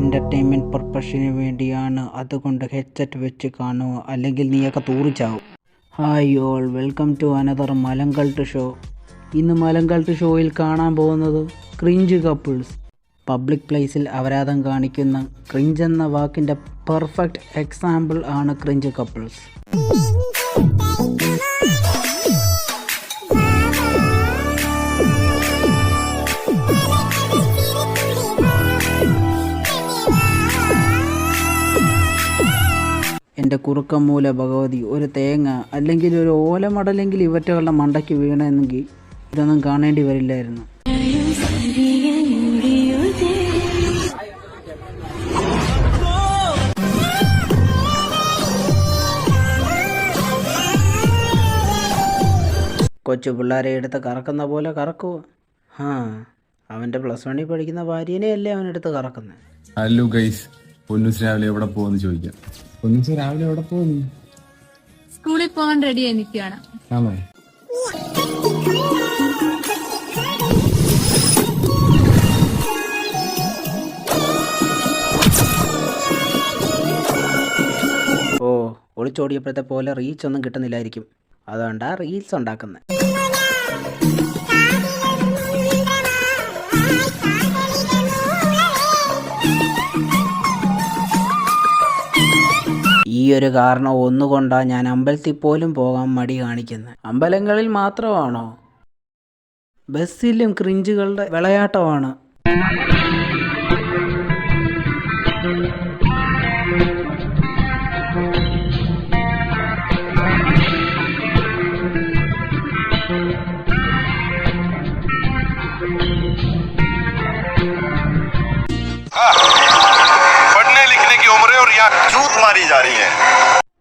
Entertainment പർപ്പസിന് വേണ്ടിയാണ്, അതുകൊണ്ട് ഹെഡ്സെറ്റ് വെച്ച് കാണുക, അല്ലെങ്കിൽ നീയൊക്കെ തൂറിച്ചാവും. Hi all, welcome to another Malankult show. ഇന്ന് മലങ്കൾട്ട് ഷോയിൽ കാണാൻ പോകുന്നത് ക്രിഞ്ച് കപ്പിൾസ്. പബ്ലിക് പ്ലേസിൽ അപരാധം കാണിക്കുന്ന ക്രിഞ്ച് എന്ന വാക്കിൻ്റെ പെർഫെക്റ്റ് എക്സാമ്പിൾ ആണ് ക്രിഞ്ച് കപ്പിൾസ്. എൻ്റെ കുറുക്കമ്മൂല ഭഗവതി, ഒരു തേങ്ങ അല്ലെങ്കിൽ ഒരു ഓലമടലെങ്കിൽ ഇവറ്റകളുടെ മണ്ടയ്ക്ക് വീണെന്നെങ്കിൽ ഇതൊന്നും കാണേണ്ടി വരില്ലായിരുന്നു. കൊച്ചു പിള്ളേരെ എടുത്ത് കറക്കുന്ന പോലെ കറക്കുവോ? അവൻ്റെ +1 പഠിക്കുന്ന ഭാര്യനെയല്ലേ അവനെടുത്ത് കറക്കുന്നത്. ഹലോ ഗൈസ്, പൊന്നൂസ് രാവിലെ എവിടെ പോകുന്നു ചോദിക്കാം. പൊന്നൂസ് രാവിലെ എവിടെ പോകുന്നു? സ്കൂളിൽ പോകാൻ റെഡി ആയി നിൽക്കുകയാണ്. ആണോ? ഓ, ഒളിച്ചോടിയപ്പോഴത്തെ പോലെ റീച്ച് ഒന്നും കിട്ടുന്നില്ലായിരിക്കും, അതുകൊണ്ടാ റീൽസ് ഉണ്ടാക്കുന്നത്. ഈ ഒരു കാരണം ഒന്നുകൊണ്ടാണ് ഞാൻ അമ്പലത്തിൽ പോലും പോകാൻ മടി കാണിക്കുന്നത്. അമ്പലങ്ങളിൽ മാത്രമാണോ? ബസ്സിലും ക്രിഞ്ചുകളുടെ വിളയാട്ടമാണ്.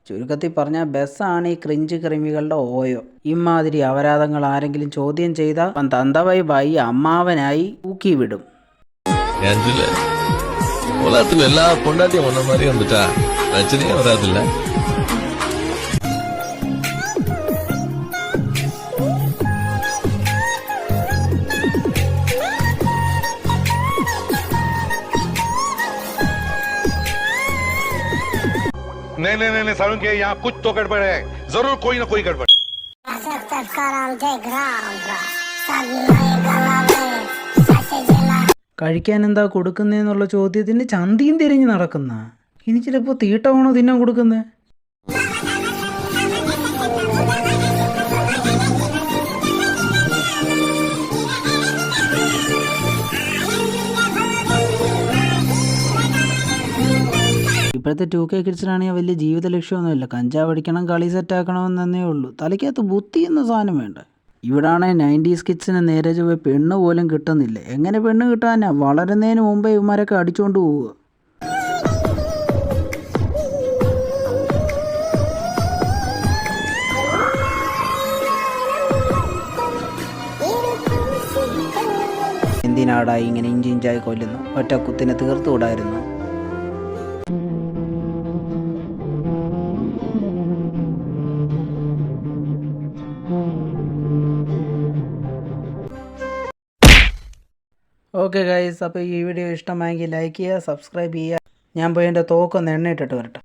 ചുരുക്കത്തിൽ പറഞ്ഞാൽ ബസ്സാണ് ഈ ക്രിഞ്ച് ക്രിമികളുടെ ഓയോ. ഇമാതിരി അപരാധങ്ങൾ ആരെങ്കിലും ചോദ്യം ചെയ്താൽ തന്തവൈബായി അമ്മാവനായി ഊക്കി വിടും. എല്ലാ പൊണ്ടാട്ടിയും വന്ന മാതിരി വന്നിട്ടാ പ്രശ്നേ വരാതില്ല. नहीं सारुण के यहाँ कुछ तो गड़बड़ है, जरूर कोई ना कोई गड़बड़. കഴിക്കാൻ എന്താ കൊടുക്കുന്നതെന്നുള്ള ചോദ്യത്തിന് ചന്തിയും തിരിഞ്ഞ് നടക്കുന്ന ഇനി ചിലപ്പോൾ തീട്ടമാണോ തിന്നാൻ കൊടുക്കുന്നത്? ഇപ്പോഴത്തെ 2K കിഡ്സിനാണെങ്കിൽ വലിയ ജീവിത ലക്ഷ്യമൊന്നുമില്ല. കഞ്ചാവ് അടിക്കണം, കളി സെറ്റാക്കണമെന്നേ ഉള്ളൂ. തലയ്ക്കകത്ത് ബുദ്ധി എന്ന സാധനം വേണ്ട. ഇവിടാണെ 90s കിഡ്സിന് നേരെ ചൊവ്വേ പെണ്ണ് പോലും കിട്ടുന്നില്ല. എങ്ങനെ പെണ്ണ് കിട്ടാനാ? വളരുന്നതിന് മുമ്പേ ഇവന്മാരൊക്കെ അടിച്ചുകൊണ്ട് പോവുക. എന്തിനാടാ ഇങ്ങനെ ഇഞ്ചിഞ്ചായി കൊല്ലുന്നു? ഒറ്റ കുത്തിനെ തീർത്തുകൂടായിരുന്നു. ഓക്കെ ഗൈസ്, അപ്പോൾ ഈ വീഡിയോ ഇഷ്ടമായെങ്കിൽ ലൈക്ക് ചെയ്യുക, സബ്സ്ക്രൈബ് ചെയ്യുക. ഞാൻ പോയി എൻ്റെ തോക്കൊന്ന് എണ്ണയിട്ടിട്ട് വരട്ടെ.